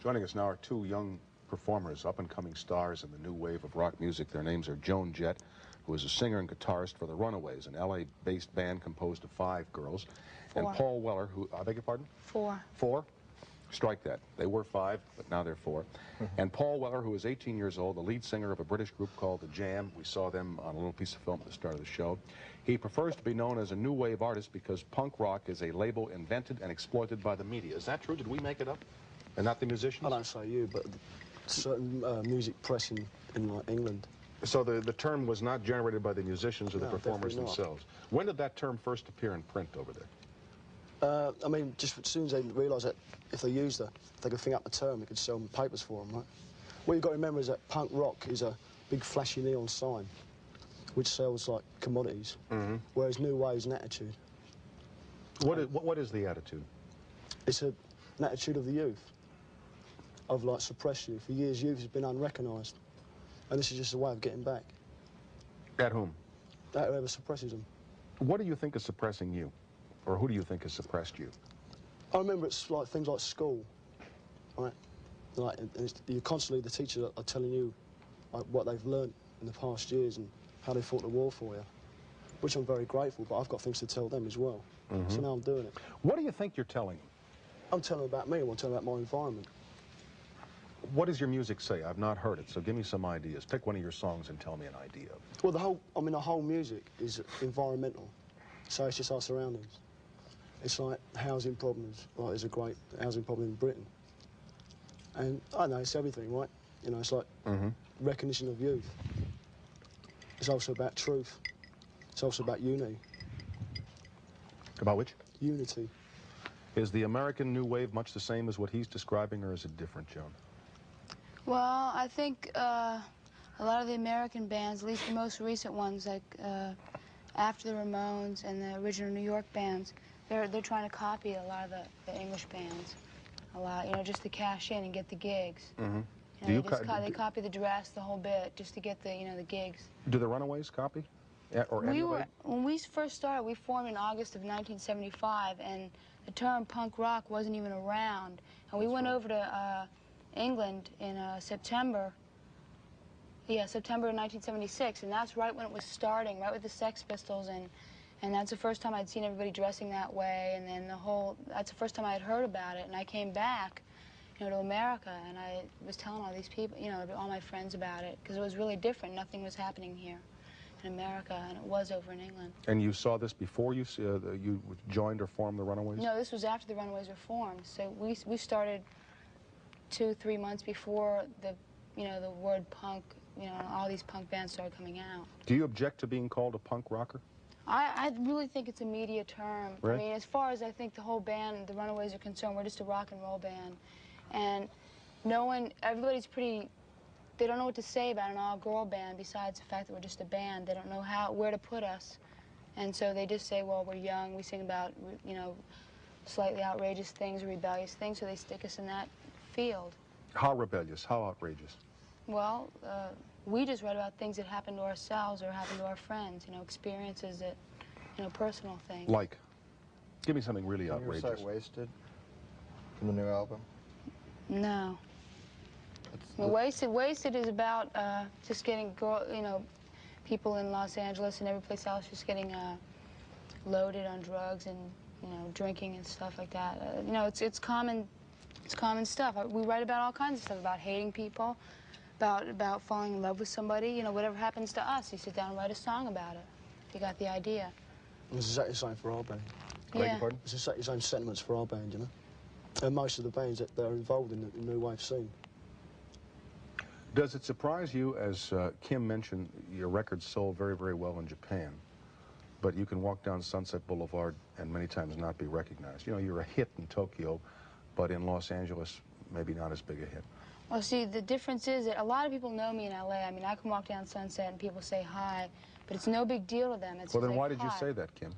Joining us now are two young performers, up-and-coming stars in the new wave of rock music. Their names are Joan Jett, who is a singer and guitarist for the Runaways, an LA-based band composed of 5 girls, and Paul Weller, who, I beg your pardon? 4. 4? Strike that. They were 5, but now they're 4. And Paul Weller, who is 18 years old, the lead singer of a British group called The Jam. We saw them on a little piece of film at the start of the show. He prefers to be known as a new wave artist because punk rock is a label invented and exploited by the media. Is that true? Did we make it up? And not the musicians? I don't say you, but certain music press in England. So the term was not generated by the musicians or the performers themselves. When did that term first appear in print over there? I mean, just as soon as they realised that if they used if they could think up the term, they could sell them papers for them, right? What you've got to remember is that punk rock is a big flashy neon sign, which sells like commodities, whereas new wave is an attitude. What is the attitude? It's an attitude of the youth, of like suppress youth. For years, youth has been unrecognised, and this is just a way of getting back. At whom? At whoever suppresses them. What do you think is suppressing you? Or who do you think has suppressed you? I remember it's like things like school, right? Like, you're constantly, the teachers are telling you like, what they've learnt in the past years and how they fought the war for you, which I'm very grateful, but I've got things to tell them as well. So now I'm doing it. What do you think you're telling them? I'm telling them about me, I'm telling them about my environment. What does your music say? I've not heard it, so give me some ideas. Pick one of your songs and tell me an idea. Well, the whole music is environmental, so it's just our surroundings. It's like housing problems. Like there's a great housing problem in Britain. And I know, it's everything, right? You know, it's like recognition of youth. It's also about truth. It's also about unity. About which? Unity. Is the American new wave much the same as what he's describing, or is it different, Joan? Well, I think a lot of the American bands, at least the most recent ones, like after the Ramones and the original New York bands, they're trying to copy a lot of the English bands, a lot, you know, just to cash in and get the gigs. You know, they copy the dress, the whole bit, just to get the the gigs. Do the Runaways copy, or emulate? When we first started, we formed in August of 1975, and the term punk rock wasn't even around. And we went over to England in September. Yeah, September of 1976, and that's right when it was starting, right with the Sex Pistols, and that's the first time I'd seen everybody dressing that way, and then that's the first time I had heard about it, and I came back, you know, to America, and I was telling all these people, you know, all my friends about it, because it was really different. Nothing was happening here in America, and it was over in England. And you saw this before you joined or formed the Runaways? No, this was after the Runaways were formed, so we started 2-3 months before the word punk, you know, all these punk bands started coming out. Do you object to being called a punk rocker? I really think it's a media term. Right. I mean, as far as I think the whole band, the Runaways, are concerned, we're just a rock and roll band. And everybody's pretty, they don't know what to say about an all-girl band besides the fact that we're just a band. They don't know where to put us. And so they just say, well, we're young, we sing about, you know, slightly outrageous things, rebellious things, so they stick us in that field. How rebellious? How outrageous? Well, we just write about things that happen to ourselves or happen to our friends, you know, experiences that, you know, personal things. Like? Give me something really outrageous. You ever cite Wasted from the new album? No. Well, Wasted is about just getting, people in Los Angeles and every place else just getting loaded on drugs and, you know, drinking and stuff like that. You know, it's common stuff. We write about all kinds of stuff, about hating people, about falling in love with somebody, you know, whatever happens to us, you sit down and write a song about it. You got the idea. It's exactly the same for our band. Yeah. It's exactly the same sentiments for our band, you know. And most of the bands that are involved in the new wave scene. Does it surprise you, as Kim mentioned, your records sold very, very well in Japan, but you can walk down Sunset Boulevard and many times not be recognized? You know, you're a hit in Tokyo, but in Los Angeles, maybe not as big a hit. Well, see, the difference is that a lot of people know me in L.A. I mean, I can walk down Sunset and people say hi, but it's no big deal to them. It's well, then like, why did hi. you say that, Kim?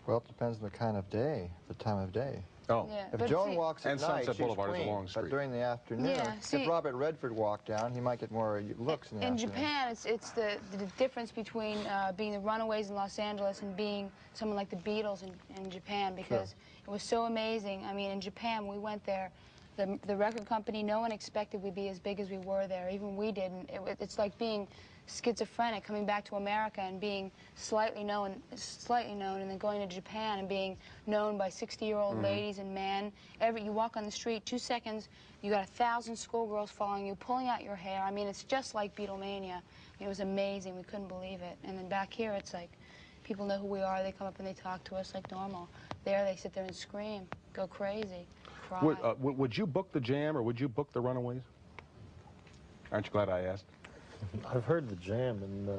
Well, it depends on the kind of day, the time of day. Oh. Yeah, if Joan walks at and night, Sunset she's Boulevard queen, is a long street. but during the afternoon, yeah, see, if Robert Redford walked down, he might get more looks in the afternoon. In Japan, it's the difference between being the Runaways in Los Angeles and being someone like the Beatles in Japan, because it was so amazing. I mean, in Japan, we went there, the record company, no one expected we'd be as big as we were there. Even we didn't. It's like being schizophrenic, coming back to America and being slightly known, and then going to Japan and being known by 60-year-old ladies and men. You walk on the street, 2 seconds, you got 1,000 schoolgirls following you, pulling out your hair. I mean, it's just like Beatlemania. It was amazing. We couldn't believe it. And then back here, it's like people know who we are. They come up and they talk to us like normal. There, they sit there and scream, go crazy, cry. Would you book the Jam or would you book the Runaways? Aren't you glad I asked? I've heard the Jam, and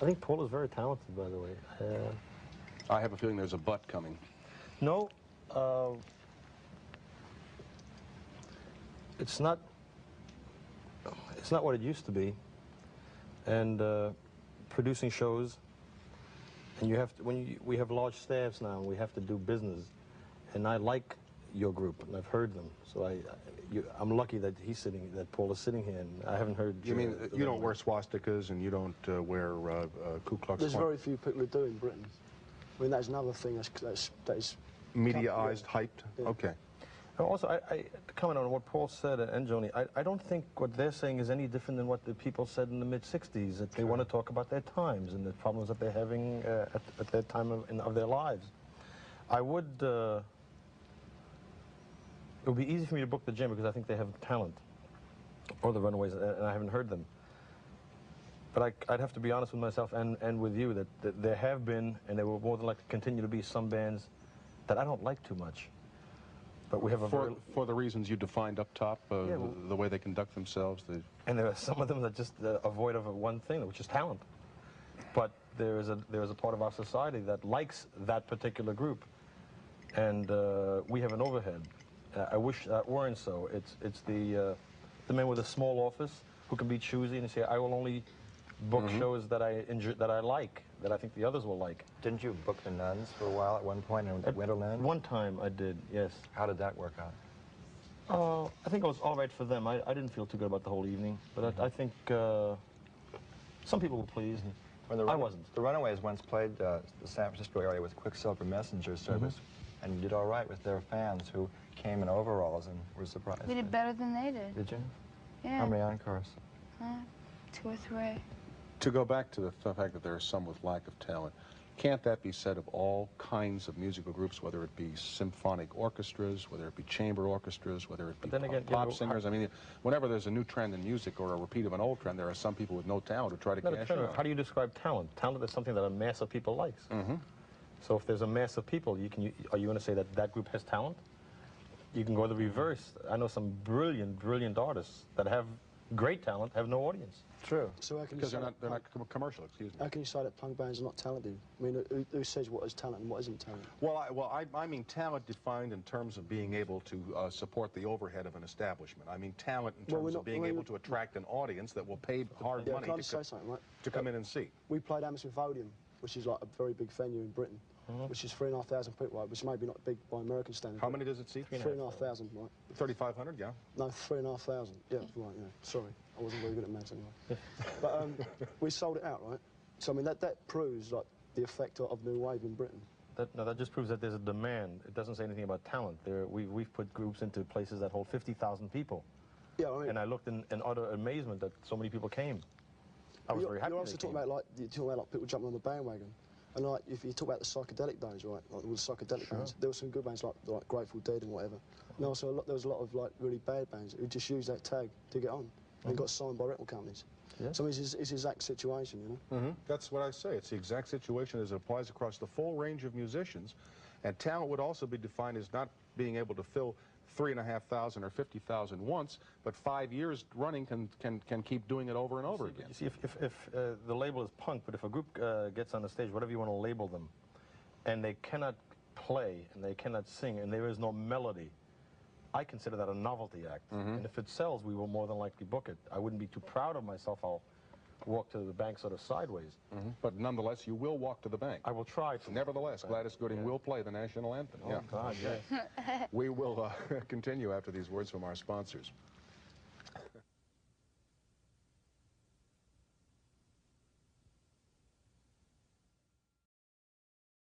I think Paul is very talented, by the way. I have a feeling there's a but coming. No, it's not what it used to be. And producing shows, and you have to, we have large staffs now, and we have to do business. And I like your group, and I've heard them. So I'm lucky that Paul is sitting here, and I haven't heard. You mean you don't wear swastikas and you don't wear Ku Klux Klan? There's very few people who do in Britain. I mean, that's another thing that is Mediaized, hyped? Yeah. Okay. And also, to comment on what Paul said and Joni, I don't think what they're saying is any different than what the people said in the mid-'60s, that they want to talk about their times and the problems that they're having at their time of their lives. It would be easy for me to book the Jam because I think they have talent, or the Runaways, and I haven't heard them. But I'd have to be honest with myself and with you that there have been, and there will more than likely continue to be, some bands that I don't like too much. But we have for the reasons you defined up top, the way they conduct themselves. And there are some of them that just are void of one thing, which is talent. But there is a part of our society that likes that particular group, and we have an overhead. I wish that weren't so. It's the man with a small office who can be choosy and say, I will only book shows that I enjoy, that I like, that I think the others will like. Didn't you book the Nuns for a while at one point in Winterland? One time I did, yes. How did that work out? I think it was all right for them. I didn't feel too good about the whole evening, but I think some people were pleased. I wasn't. The Runaways once played the San Francisco area with Quicksilver Messenger service, and did all right with their fans who came in overalls and were surprised. We did better than they did. Did you? Yeah. How many encores? 2 or 3. To go back to the fact that there are some with lack of talent, can't that be said of all kinds of musical groups, whether it be symphonic orchestras, whether it be chamber orchestras, whether it be pop singers? I mean, whenever there's a new trend in music or a repeat of an old trend, there are some people with no talent who try to cash in. How do you describe talent? Talent is something that a mass of people likes. So if there's a mass of people, are you going to say that that group has talent? You can go the reverse. I know some brilliant, brilliant artists that have great talent, have no audience. True. So how can Because they're not commercial, excuse me. How can you say that punk bands are not talented? I mean, who says what is talent and what isn't talent? Well, I mean talent defined in terms of being able to support the overhead of an establishment. I mean talent in terms of being able to attract an audience that will pay hard money to come in and see. We played Hammersmith Odeon, which is like a very big venue in Britain, which is 3,500 people, right, which may be not big by American standards. How many does it seat? 3,500, right? 3,500, yeah. No, 3,500. Yeah, right, yeah. Sorry, I wasn't very good at maths anyway. But we sold it out, right? So, I mean, that proves, like, the effect of New Wave in Britain. That just proves that there's a demand. It doesn't say anything about talent. We've put groups into places that hold 50,000 people. Yeah, I mean, and I looked in utter amazement that so many people came. I was very happy. You're also talking about, like, people jumping on the bandwagon. And like, if you talk about the psychedelic days, right, like all the psychedelic bands, there were some good bands like Grateful Dead and whatever. And also there was a lot of like really bad bands who just used that tag to get on and got signed by record companies. Yeah. So it's the exact situation, you know. That's what I say. It's the exact situation as it applies across the full range of musicians. And talent would also be defined as not being able to fill 3,500 or 50,000 once, but 5 years running can keep doing it over and over again. You see, if the label is punk, but if a group gets on the stage, whatever you want to label them, and they cannot play and they cannot sing and there is no melody, I consider that a novelty act. And if it sells, we will more than likely book it. I wouldn't be too proud of myself. I'll walk to the bank sort of sideways. But nonetheless, you will walk to the bank. I will try to. Nevertheless, Gladys Gooding will play the national anthem. Oh, God, yes. We will continue after these words from our sponsors.